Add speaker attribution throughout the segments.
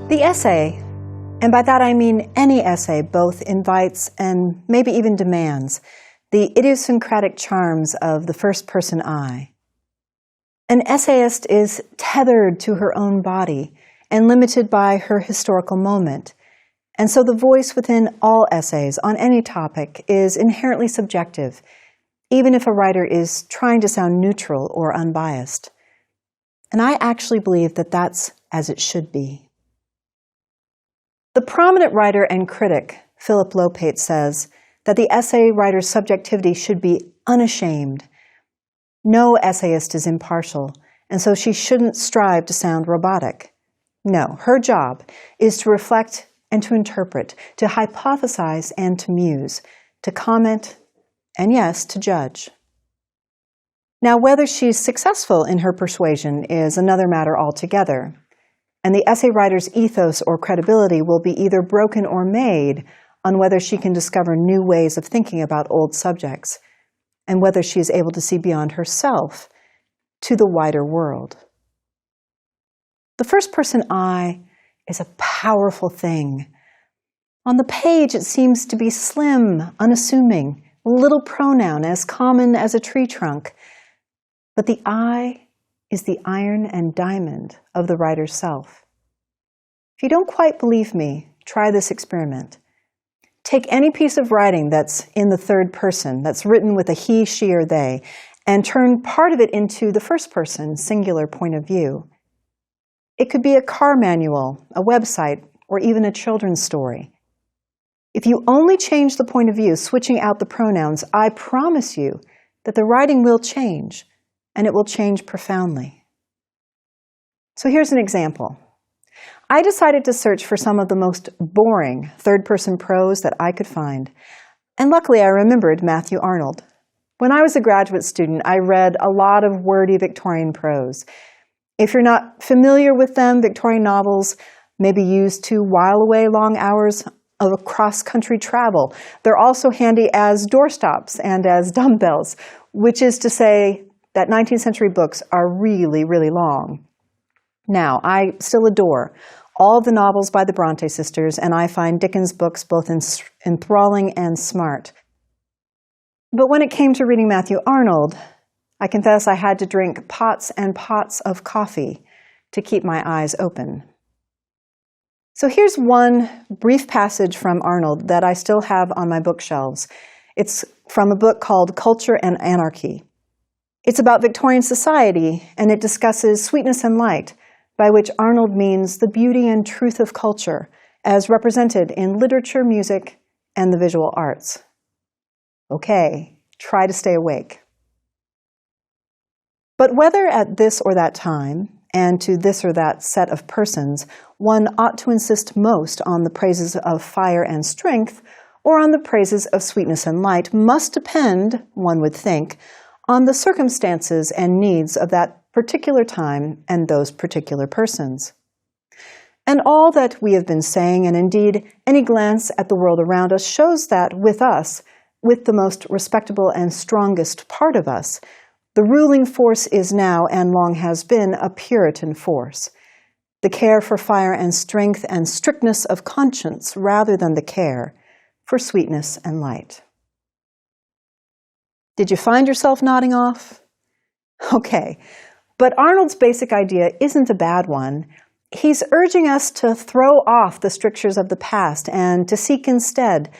Speaker 1: The essay, and by that I mean any essay, both invites and maybe even demands the idiosyncratic charms of the first-person I. An essayist is tethered to her own body and limited by her historical moment, and so the voice within all essays on any topic is inherently subjective, even if a writer is trying to sound neutral or unbiased. And I actually believe that that's as it should be. The prominent writer and critic, Philip Lopate, says that the essay writer's subjectivity should be unashamed. No essayist is impartial, and so she shouldn't strive to sound robotic. No, her job is to reflect and to interpret, to hypothesize and to muse, to comment, and yes, to judge. Now, whether she's successful in her persuasion is another matter altogether. And the essay writer's ethos or credibility will be either broken or made on whether she can discover new ways of thinking about old subjects, and whether she is able to see beyond herself to the wider world. The first-person I is a powerful thing. On the page, it seems to be slim, unassuming, a little pronoun as common as a tree trunk. But the I is the iron and diamond of the writer's self. If you don't quite believe me, try this experiment. Take any piece of writing that's in the third person, that's written with a he, she, or they, and turn part of it into the first person, singular point of view. It could be a car manual, a website, or even a children's story. If you only change the point of view, switching out the pronouns, I promise you that the writing will change, and it will change profoundly. So here's an example. I decided to search for some of the most boring third-person prose that I could find, and luckily I remembered Matthew Arnold. When I was a graduate student, I read a lot of wordy Victorian prose. If you're not familiar with them, Victorian novels may be used to while away long hours of cross-country travel. They're also handy as doorstops and as dumbbells, which is to say that 19th century books are really, really long. Now, I still adore all the novels by the Bronte sisters, and I find Dickens' books both enthralling and smart. But when it came to reading Matthew Arnold, I confess I had to drink pots and pots of coffee to keep my eyes open. So here's one brief passage from Arnold that I still have on my bookshelves. It's from a book called Culture and Anarchy. It's about Victorian society, and it discusses sweetness and light, by which Arnold means the beauty and truth of culture, as represented in literature, music, and the visual arts. Okay, try to stay awake. But whether at this or that time, and to this or that set of persons, one ought to insist most on the praises of fire and strength, or on the praises of sweetness and light, must depend, one would think, on the circumstances and needs of that particular time and those particular persons. And all that we have been saying, and indeed any glance at the world around us, shows that with us, with the most respectable and strongest part of us, the ruling force is now and long has been a Puritan force, the care for fire and strength and strictness of conscience rather than the care for sweetness and light. Did you find yourself nodding off? Okay, but Arnold's basic idea isn't a bad one. He's urging us to throw off the strictures of the past and to seek instead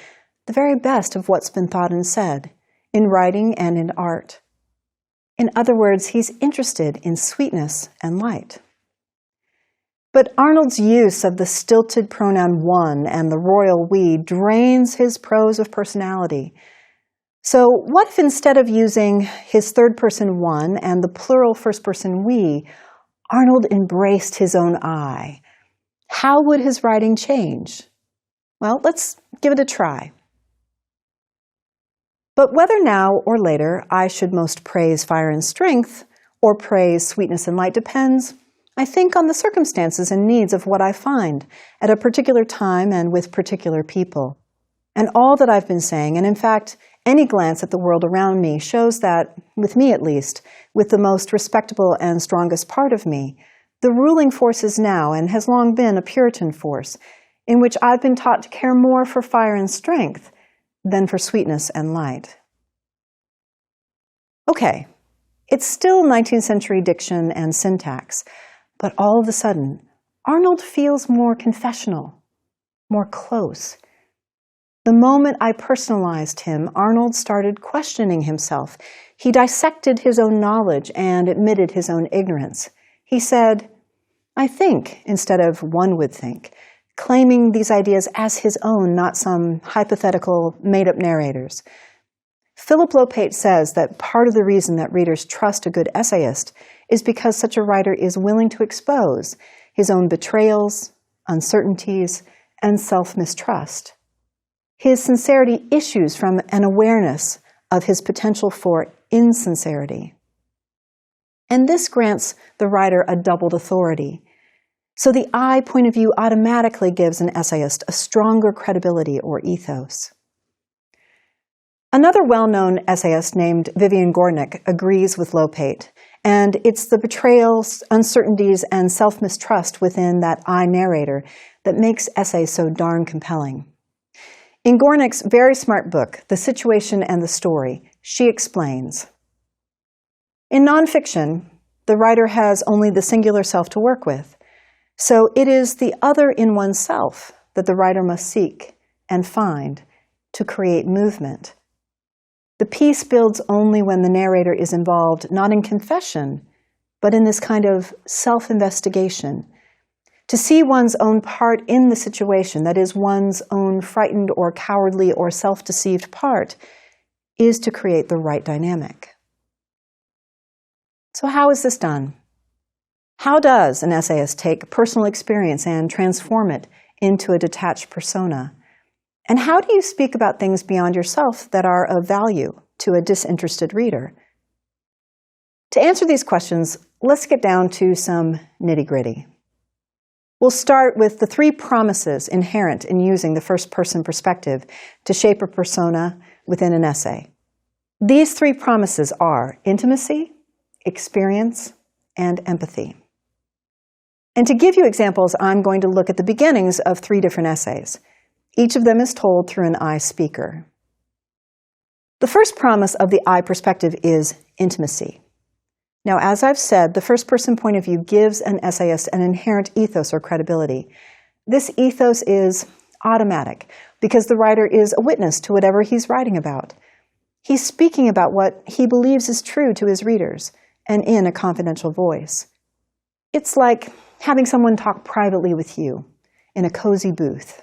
Speaker 1: the very best of what's been thought and said, in writing and in art. In other words, he's interested in sweetness and light. But Arnold's use of the stilted pronoun one and the royal we drains his prose of personality. So what if instead of using his third-person one and the plural first-person we, Arnold embraced his own I? How would his writing change? Well, let's give it a try. But whether now or later I should most praise fire and strength or praise sweetness and light depends, I think, on the circumstances and needs of what I find at a particular time and with particular people. And all that I've been saying, and in fact, any glance at the world around me shows that, with me at least, with the most respectable and strongest part of me, The ruling force is now, and has long been, a Puritan force, in which I've been taught to care more for fire and strength than for sweetness and light. Okay, it's still 19th century diction and syntax, but all of a sudden, Arnold feels more confessional, more close. The moment I personalized him, Arnold started questioning himself. He dissected his own knowledge and admitted his own ignorance. He said, "I think," instead of "one would think," claiming these ideas as his own, not some hypothetical, made-up narrator's. Philip Lopate says that part of the reason that readers trust a good essayist is because such a writer is willing to expose his own betrayals, uncertainties, and self-mistrust. His sincerity issues from an awareness of his potential for insincerity. And this grants the writer a doubled authority. So the I point of view automatically gives an essayist a stronger credibility or ethos. Another well-known essayist named Vivian Gornick agrees with Lopate, and it's the betrayals, uncertainties, and self-mistrust within that I narrator that makes essays so darn compelling. In Gornick's very smart book, The Situation and the Story, she explains, "In nonfiction, the writer has only the singular self to work with, so it is the other in oneself that the writer must seek and find to create movement. The piece builds only when the narrator is involved not in confession, but in this kind of self-investigation. To see one's own part in the situation, that is, one's own frightened or cowardly or self-deceived part, is to create the right dynamic." So how is this done? How does an essayist take personal experience and transform it into a detached persona? And how do you speak about things beyond yourself that are of value to a disinterested reader? To answer these questions, let's get down to some nitty-gritty. We'll start with the 3 promises inherent in using the first-person perspective to shape a persona within an essay. These 3 promises are intimacy, experience, and empathy. And to give you examples, I'm going to look at the beginnings of 3 different essays. Each of them is told through an I speaker. The first promise of the I perspective is intimacy. Now, as I've said, the first-person point of view gives an essayist an inherent ethos or credibility. This ethos is automatic because the writer is a witness to whatever he's writing about. He's speaking about what he believes is true to his readers and in a confidential voice. It's like having someone talk privately with you in a cozy booth.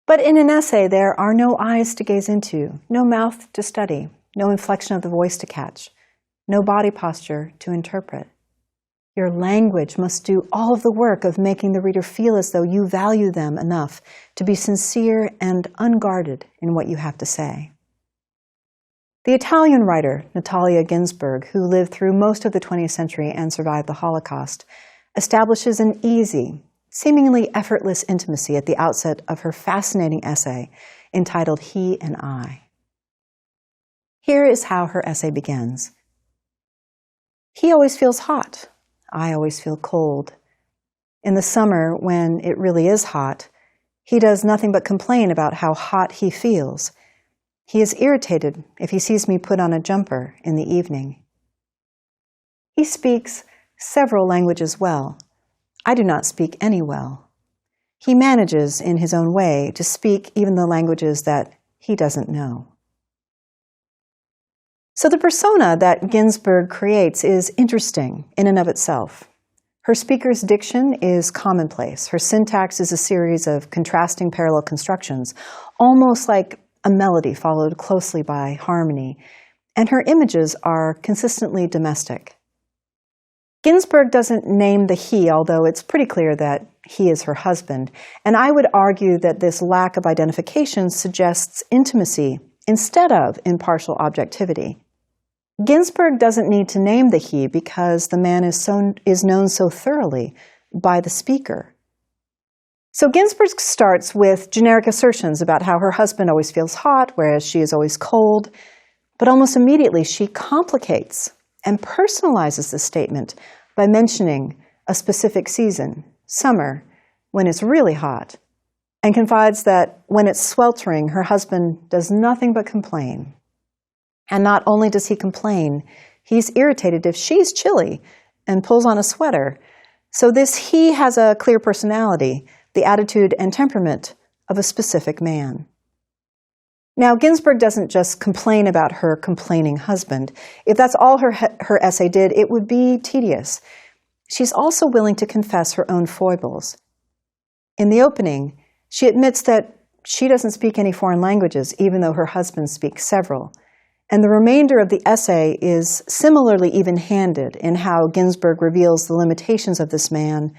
Speaker 1: But in an essay, there are no eyes to gaze into, no mouth to study, no inflection of the voice to catch, no body posture to interpret. Your language must do all of the work of making the reader feel as though you value them enough to be sincere and unguarded in what you have to say. The Italian writer Natalia Ginzburg, who lived through most of the 20th century and survived the Holocaust, establishes an easy, seemingly effortless intimacy at the outset of her fascinating essay entitled He and I. Here is how her essay begins. He always feels hot. I always feel cold. In the summer, when it really is hot, he does nothing but complain about how hot he feels. He is irritated if he sees me put on a jumper in the evening. He speaks several languages well. I do not speak any well. He manages, in his own way, to speak even the languages that he doesn't know. So the persona that Ginzburg creates is interesting in and of itself. Her speaker's diction is commonplace. Her syntax is a series of contrasting parallel constructions, almost like a melody followed closely by harmony, and her images are consistently domestic. Ginzburg doesn't name the he, although it's pretty clear that he is her husband, and I would argue that this lack of identification suggests intimacy instead of impartial objectivity. Ginzburg doesn't need to name the he because the man is known so thoroughly by the speaker. So Ginzburg starts with generic assertions about how her husband always feels hot, whereas she is always cold, but almost immediately she complicates and personalizes the statement by mentioning a specific season, summer, when it's really hot, and confides that when it's sweltering, her husband does nothing but complain. And not only does he complain, he's irritated if she's chilly and pulls on a sweater. So this he has a clear personality, the attitude and temperament of a specific man. Now, Ginsburg doesn't just complain about her complaining husband. If that's all her essay did, it would be tedious. She's also willing to confess her own foibles. In the opening, she admits that she doesn't speak any foreign languages, even though her husband speaks several. And the remainder of the essay is similarly even-handed in how Ginsburg reveals the limitations of this man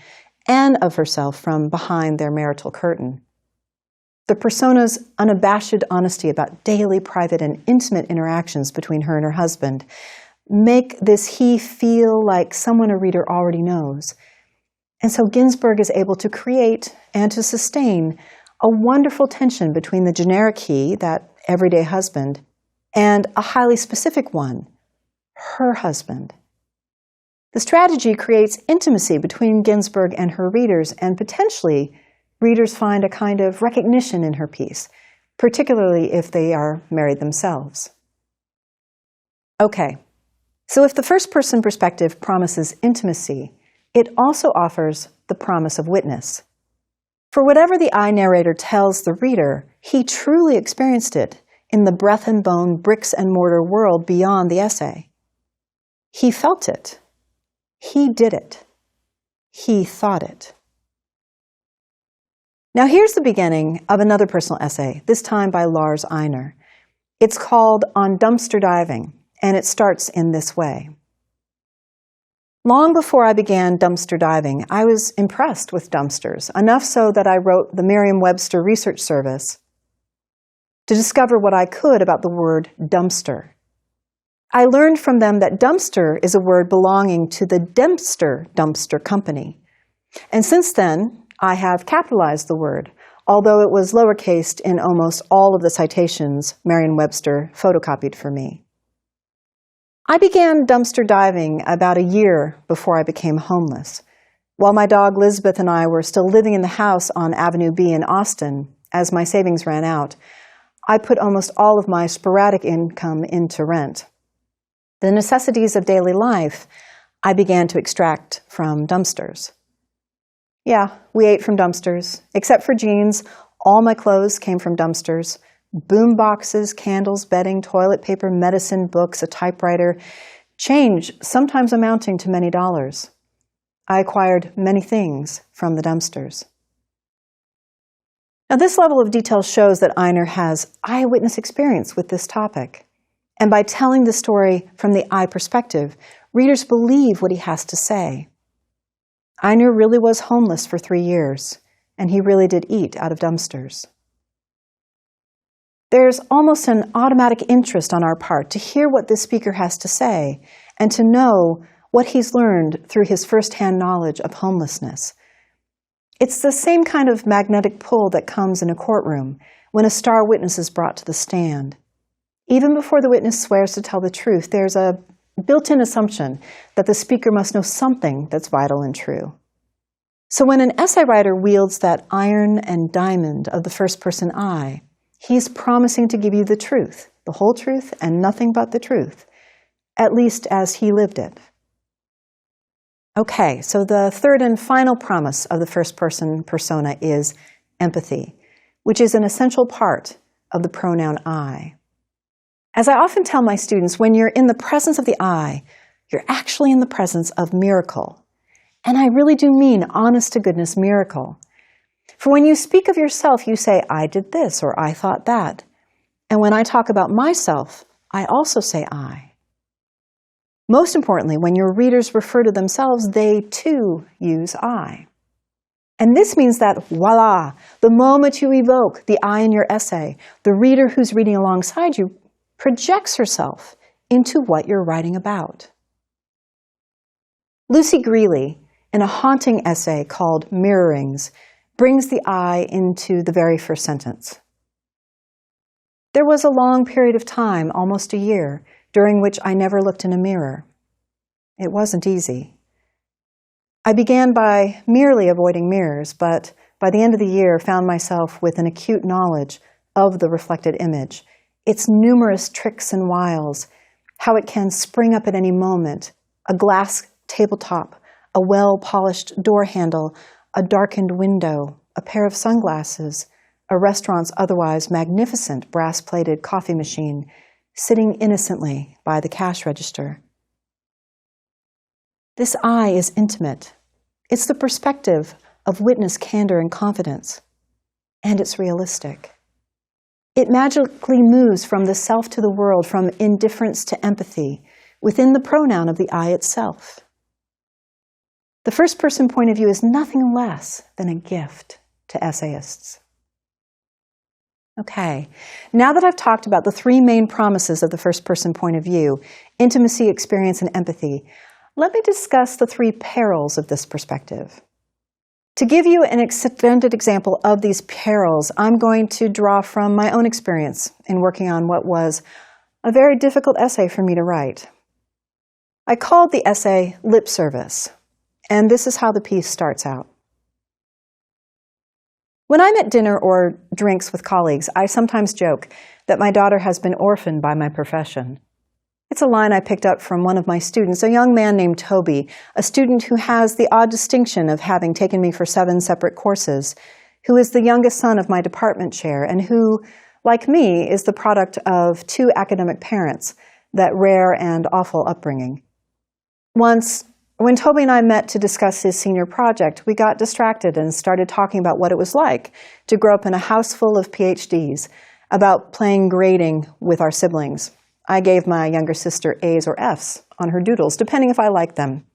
Speaker 1: and of herself from behind their marital curtain. The persona's unabashed honesty about daily, private, and intimate interactions between her and her husband make this he feel like someone a reader already knows. And so Ginsburg is able to create and to sustain a wonderful tension between the generic he, that everyday husband, and a highly specific one, her husband. The strategy creates intimacy between Ginsburg and her readers, and potentially readers find a kind of recognition in her piece, particularly if they are married themselves. Okay, so if the first-person perspective promises intimacy, it also offers the promise of witness. For whatever the I narrator tells the reader, he truly experienced it in the breath and bone, bricks and mortar world beyond the essay. He felt it. He did it. He thought it. Now here's the beginning of another personal essay, this time by Lars Einar. It's called On Dumpster Diving, and it starts in this way. Long before I began dumpster diving, I was impressed with dumpsters, enough so that I wrote the Merriam-Webster Research Service to discover what I could about the word dumpster. I learned from them that dumpster is a word belonging to the Dempster Dumpster Company. And since then, I have capitalized the word, although it was lowercased in almost all of the citations Merriam-Webster photocopied for me. I began dumpster diving about a year before I became homeless. While my dog Lisbeth and I were still living in the house on Avenue B in Austin, as my savings ran out, I put almost all of my sporadic income into rent. The necessities of daily life I began to extract from dumpsters. Yeah, we ate from dumpsters. Except for jeans, all my clothes came from dumpsters. Boom boxes, candles, bedding, toilet paper, medicine, books, a typewriter, change sometimes amounting to many dollars. I acquired many things from the dumpsters. Now, this level of detail shows that Einar has eyewitness experience with this topic. And by telling the story from the I perspective, readers believe what he has to say. Einar really was homeless for 3 years, and he really did eat out of dumpsters. There's almost an automatic interest on our part to hear what this speaker has to say and to know what he's learned through his first-hand knowledge of homelessness. It's the same kind of magnetic pull that comes in a courtroom when a star witness is brought to the stand. Even before the witness swears to tell the truth, there's a built-in assumption that the speaker must know something that's vital and true. So when an essay writer wields that iron and diamond of the first-person I, he's promising to give you the truth, the whole truth, and nothing but the truth, at least as he lived it. Okay, so the third and final promise of the first-person persona is empathy, which is an essential part of the pronoun I. As I often tell my students, when you're in the presence of the I, you're actually in the presence of miracle. And I really do mean honest-to-goodness miracle. For when you speak of yourself, you say, I did this, or I thought that. And when I talk about myself, I also say I. Most importantly, when your readers refer to themselves, they too use I. And this means that, voila, the moment you evoke the I in your essay, the reader who's reading alongside you projects herself into what you're writing about. Lucy Greeley, in a haunting essay called Mirrorings, brings the I into the very first sentence. There was a long period of time, almost a year, during which I never looked in a mirror. It wasn't easy. I began by merely avoiding mirrors, but by the end of the year found myself with an acute knowledge of the reflected image, its numerous tricks and wiles, how it can spring up at any moment, a glass tabletop, a well-polished door handle, a darkened window, a pair of sunglasses, a restaurant's otherwise magnificent brass-plated coffee machine, sitting innocently by the cash register. This I is intimate. It's the perspective of witness candor and confidence, and it's realistic. It magically moves from the self to the world, from indifference to empathy, within the pronoun of the I itself. The first-person point of view is nothing less than a gift to essayists. Okay, now that I've talked about the three main promises of the first-person point of view, intimacy, experience, and empathy, let me discuss the three perils of this perspective. To give you an extended example of these perils, I'm going to draw from my own experience in working on what was a very difficult essay for me to write. I called the essay Lip Service, and this is how the piece starts out. When I'm at dinner or drinks with colleagues, I sometimes joke that my daughter has been orphaned by my profession. It's a line I picked up from one of my students, a young man named Toby, a student who has the odd distinction of having taken me for 7 separate courses, who is the youngest son of my department chair, and who, like me, is the product of 2 academic parents, that rare and awful upbringing. Once, when Toby and I met to discuss his senior project, we got distracted and started talking about what it was like to grow up in a house full of PhDs, about playing grading with our siblings. I gave my younger sister A's or F's on her doodles, depending if I liked them.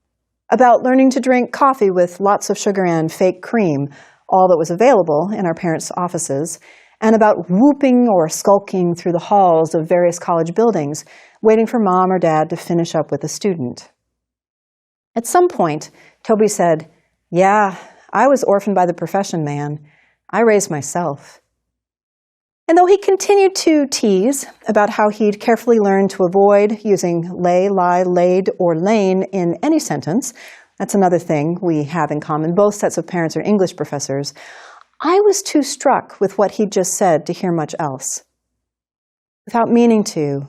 Speaker 1: About learning to drink coffee with lots of sugar and fake cream, all that was available in our parents' offices, and about whooping or skulking through the halls of various college buildings, waiting for mom or dad to finish up with a student. At some point, Toby said, "Yeah, I was orphaned by the profession, man. I raised myself." And though he continued to tease about how he'd carefully learned to avoid using lay, lie, laid, or lain in any sentence, that's another thing we have in common, both sets of parents are English professors, I was too struck with what he'd just said to hear much else. Without meaning to,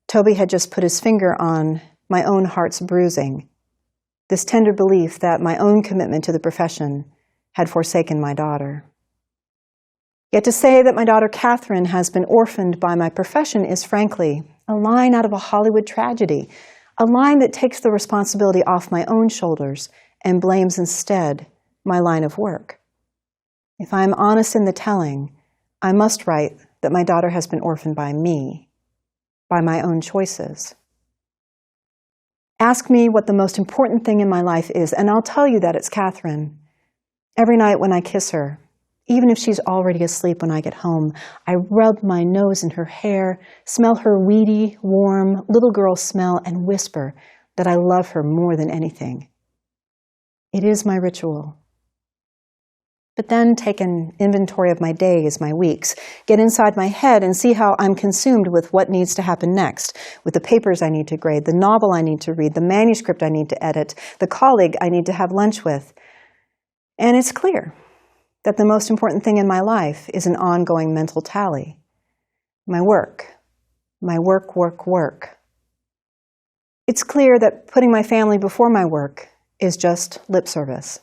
Speaker 1: Toby had just put his finger on my own heart's bruising, this tender belief that my own commitment to the profession had forsaken my daughter. Yet to say that my daughter Catherine has been orphaned by my profession is frankly a line out of a Hollywood tragedy, a line that takes the responsibility off my own shoulders and blames instead my line of work. If I am honest in the telling, I must write that my daughter has been orphaned by me, by my own choices. Ask me what the most important thing in my life is, and I'll tell you that it's Catherine. Every night when I kiss her, even if she's already asleep when I get home, I rub my nose in her hair, smell her weedy, warm, little girl smell, and whisper that I love her more than anything. It is my ritual. But then take an inventory of my days, my weeks, get inside my head and see how I'm consumed with what needs to happen next, with the papers I need to grade, the novel I need to read, the manuscript I need to edit, the colleague I need to have lunch with. And it's clear that the most important thing in my life is an ongoing mental tally. My work, work, work. It's clear that putting my family before my work is just lip service.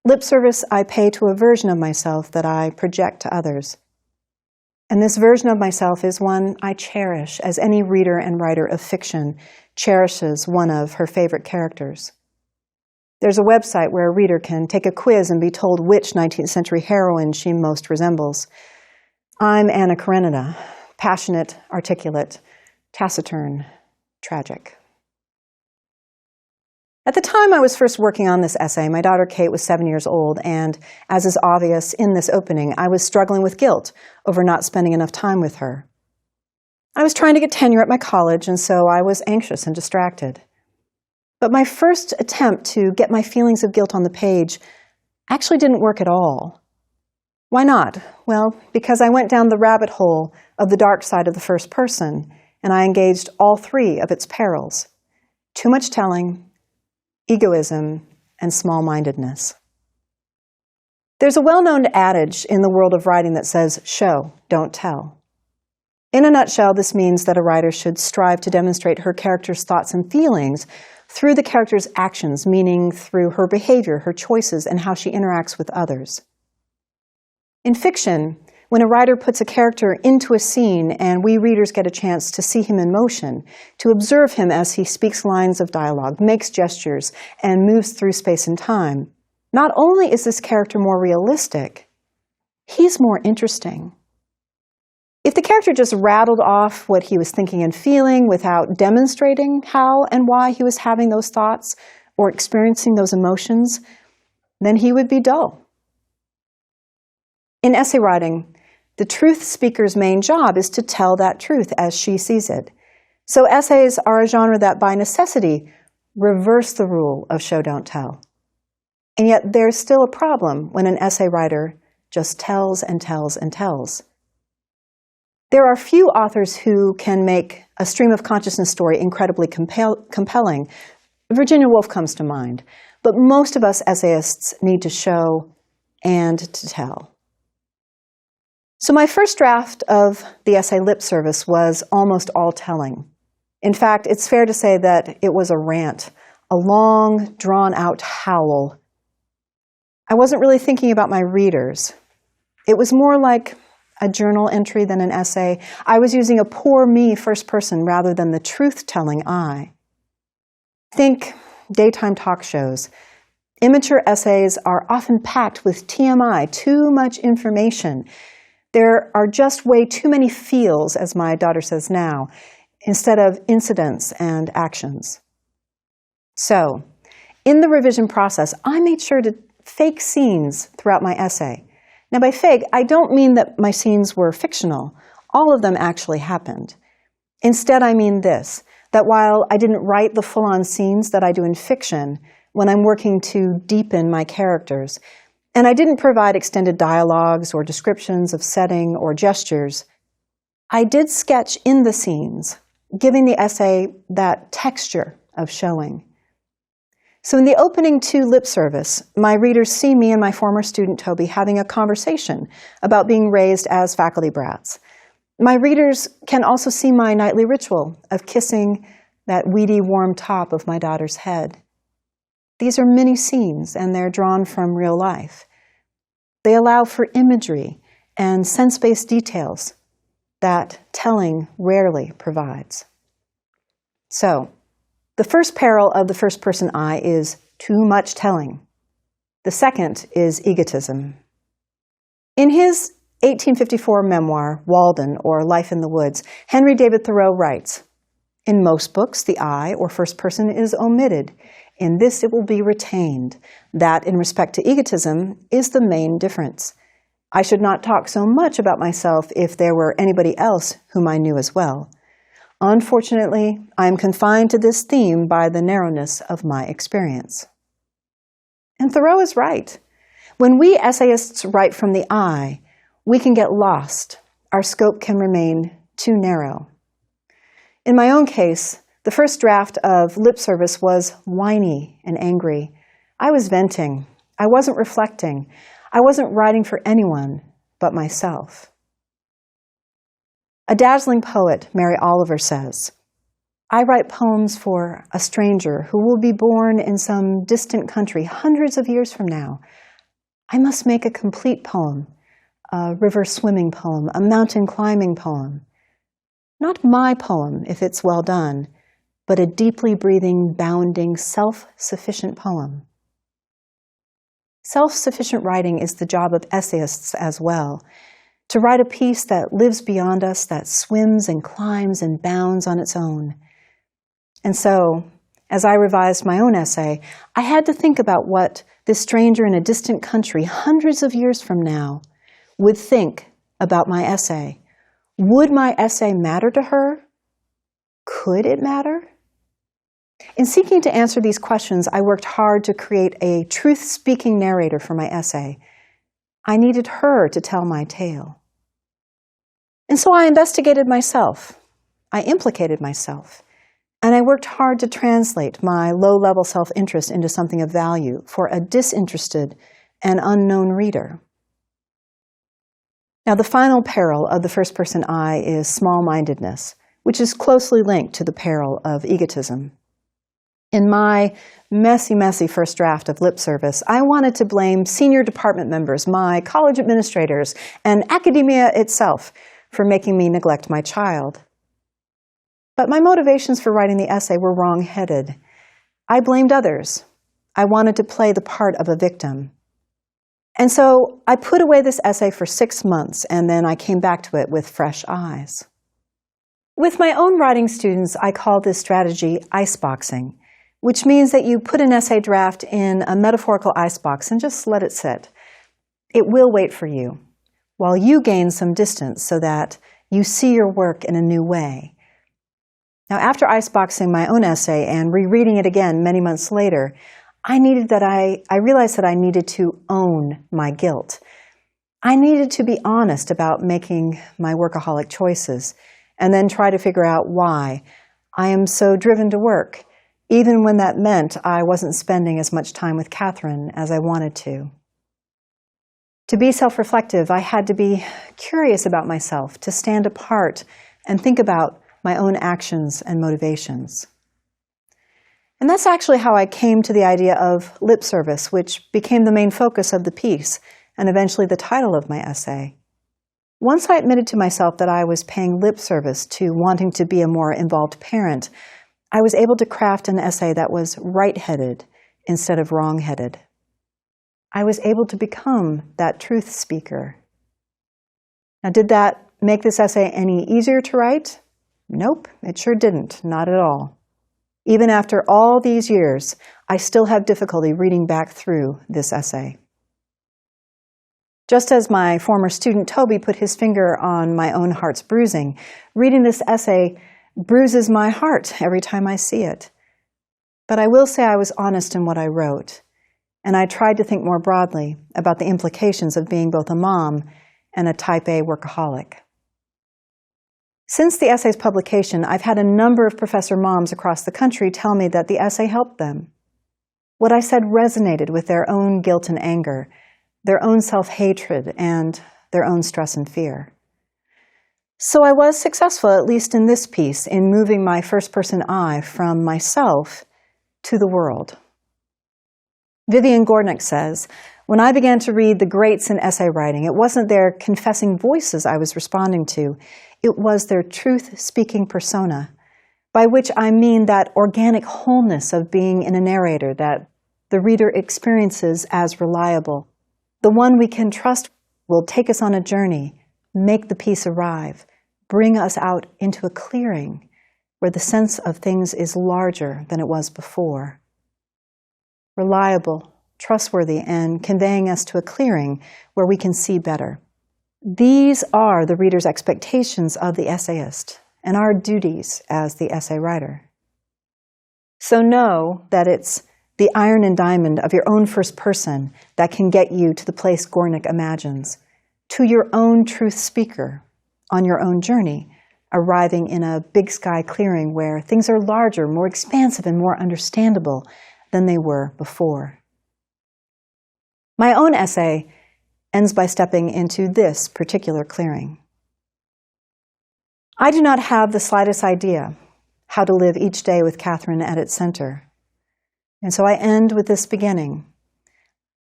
Speaker 1: Lip service I pay to a version of myself that I project to others. And this version of myself is one I cherish, as any reader and writer of fiction cherishes one of her favorite characters. There's a website where a reader can take a quiz and be told which 19th century heroine she most resembles. I'm Anna Karenina, passionate, articulate, taciturn, tragic. At the time I was first working on this essay, my daughter Kate was 7 years old, and as is obvious in this opening, I was struggling with guilt over not spending enough time with her. I was trying to get tenure at my college, and so I was anxious and distracted. But my first attempt to get my feelings of guilt on the page actually didn't work at all. Why not? Well, because I went down the rabbit hole of the dark side of the first person, and I engaged all 3 of its perils: too much telling, egoism, and small-mindedness. There's a well-known adage in the world of writing that says, show, don't tell. In a nutshell, this means that a writer should strive to demonstrate her character's thoughts and feelings through the character's actions, meaning through her behavior, her choices, and how she interacts with others. In fiction, when a writer puts a character into a scene and we readers get a chance to see him in motion, to observe him as he speaks lines of dialogue, makes gestures, and moves through space and time, not only is this character more realistic, he's more interesting. If the character just rattled off what he was thinking and feeling without demonstrating how and why he was having those thoughts or experiencing those emotions, then he would be dull. In essay writing, the truth speaker's main job is to tell that truth as she sees it. So essays are a genre that, by necessity, reverse the rule of show, don't tell. And yet there's still a problem when an essay writer just tells and tells and tells. There are few authors who can make a stream of consciousness story incredibly compelling. Virginia Woolf comes to mind. But most of us essayists need to show and to tell. So my first draft of the essay Lip Service was almost all telling. In fact, it's fair to say that it was a rant, a long, drawn-out howl. I wasn't really thinking about my readers. It was more like a journal entry than an essay. I was using a poor me first person rather than the truth-telling I. Think daytime talk shows. Immature essays are often packed with TMI, too much information. There are just way too many feels, as my daughter says now, instead of incidents and actions. So, in the revision process, I made sure to fake scenes throughout my essay. Now, by fake, I don't mean that my scenes were fictional. All of them actually happened. Instead, I mean this, that while I didn't write the full-on scenes that I do in fiction when I'm working to deepen my characters, and I didn't provide extended dialogues or descriptions of setting or gestures, I did sketch in the scenes, giving the essay that texture of showing. So in the opening to Lip Service, my readers see me and my former student Toby having a conversation about being raised as faculty brats. My readers can also see my nightly ritual of kissing that weedy, warm top of my daughter's head. These are mini scenes, and they're drawn from real life. They allow for imagery and sense-based details that telling rarely provides. So, the first peril of the first-person I is too much telling. The second is egotism. In his 1854 memoir, Walden, or Life in the Woods, Henry David Thoreau writes, "In most books, the I, or first person, is omitted. In this it will be retained. That, in respect to egotism, is the main difference. I should not talk so much about myself if there were anybody else whom I knew as well. Unfortunately, I am confined to this theme by the narrowness of my experience." And Thoreau is right. When we essayists write from the I, we can get lost. Our scope can remain too narrow. In my own case, the first draft of Lip Service was whiny and angry. I was venting. I wasn't reflecting. I wasn't writing for anyone but myself. A dazzling poet, Mary Oliver, says, "I write poems for a stranger who will be born in some distant country hundreds of years from now. I must make a complete poem, a river swimming poem, a mountain climbing poem. Not my poem, if it's well done, but a deeply breathing, bounding, self-sufficient poem." Self-sufficient writing is the job of essayists as well. To write a piece that lives beyond us, that swims and climbs and bounds on its own. And so, as I revised my own essay, I had to think about what this stranger in a distant country, hundreds of years from now, would think about my essay. Would my essay matter to her? Could it matter? In seeking to answer these questions, I worked hard to create a truth-speaking narrator for my essay. I needed her to tell my tale. And so I investigated myself. I implicated myself. And I worked hard to translate my low-level self-interest into something of value for a disinterested and unknown reader. Now, the final peril of the first-person I is small-mindedness, which is closely linked to the peril of egotism. In my messy first draft of lip service, I wanted to blame senior department members, my college administrators, and academia itself for making me neglect my child. But my motivations for writing the essay were wrong-headed. I blamed others. I wanted to play the part of a victim. And so I put away this essay for 6 months, and then I came back to it with fresh eyes. With my own writing students, I call this strategy iceboxing, which means that you put an essay draft in a metaphorical icebox and just let it sit. It will wait for you, while you gain some distance so that you see your work in a new way. Now, after iceboxing my own essay and rereading it again many months later, I realized that I needed to own my guilt. I needed to be honest about making my workaholic choices and then try to figure out why I am so driven to work, even when that meant I wasn't spending as much time with Catherine as I wanted to. To be self-reflective, I had to be curious about myself, to stand apart and think about my own actions and motivations. And that's actually how I came to the idea of lip service, which became the main focus of the piece and eventually the title of my essay. Once I admitted to myself that I was paying lip service to wanting to be a more involved parent, I was able to craft an essay that was right-headed instead of wrong-headed. I was able to become that truth speaker. Now, did that make this essay any easier to write? Nope, it sure didn't, not at all. Even after all these years, I still have difficulty reading back through this essay. Just as my former student Toby put his finger on my own heart's bruising, reading this essay bruises my heart every time I see it. But I will say I was honest in what I wrote, and I tried to think more broadly about the implications of being both a mom and a type A workaholic. Since the essay's publication, I've had a number of professor moms across the country tell me that the essay helped them. What I said resonated with their own guilt and anger, their own self-hatred, and their own stress and fear. So I was successful, at least in this piece, in moving my first-person I from myself to the world. Vivian Gornick says, "When I began to read the greats in essay writing, it wasn't their confessing voices I was responding to. It was their truth-speaking persona, by which I mean that organic wholeness of being in a narrator that the reader experiences as reliable. The one we can trust will take us on a journey, make the piece arrive, bring us out into a clearing where the sense of things is larger than it was before. Reliable, trustworthy, and conveying us to a clearing where we can see better. These are the reader's expectations of the essayist and our duties as the essay writer. So know that it's the iron and diamond of your own first person that can get you to the place Gornick imagines, to your own truth speaker on your own journey, arriving in a big sky clearing where things are larger, more expansive, and more understandable than they were before." My own essay ends by stepping into this particular clearing. I do not have the slightest idea how to live each day with Catherine at its center. And so I end with this beginning.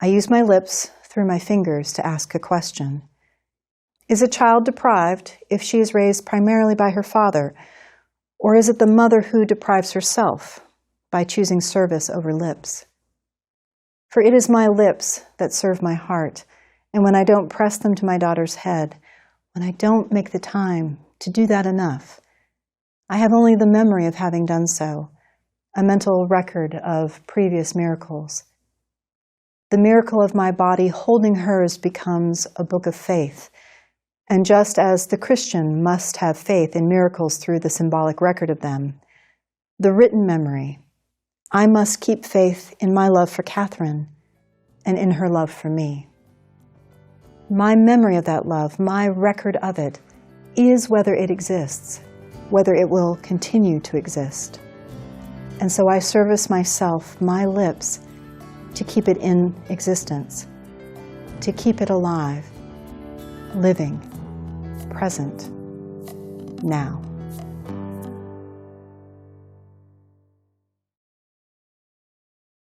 Speaker 1: I use my lips through my fingers to ask a question. Is a child deprived if she is raised primarily by her father, or is it the mother who deprives herself by choosing service over lips? For it is my lips that serve my heart, and when I don't press them to my daughter's head, when I don't make the time to do that enough, I have only the memory of having done so, a mental record of previous miracles. The miracle of my body holding hers becomes a book of faith, and just as the Christian must have faith in miracles through the symbolic record of them, the written memory, I must keep faith in my love for Catherine and in her love for me. My memory of that love, my record of it, is whether it exists, whether it will continue to exist. And so I service myself, my lips, to keep it in existence, to keep it alive, living, present, now.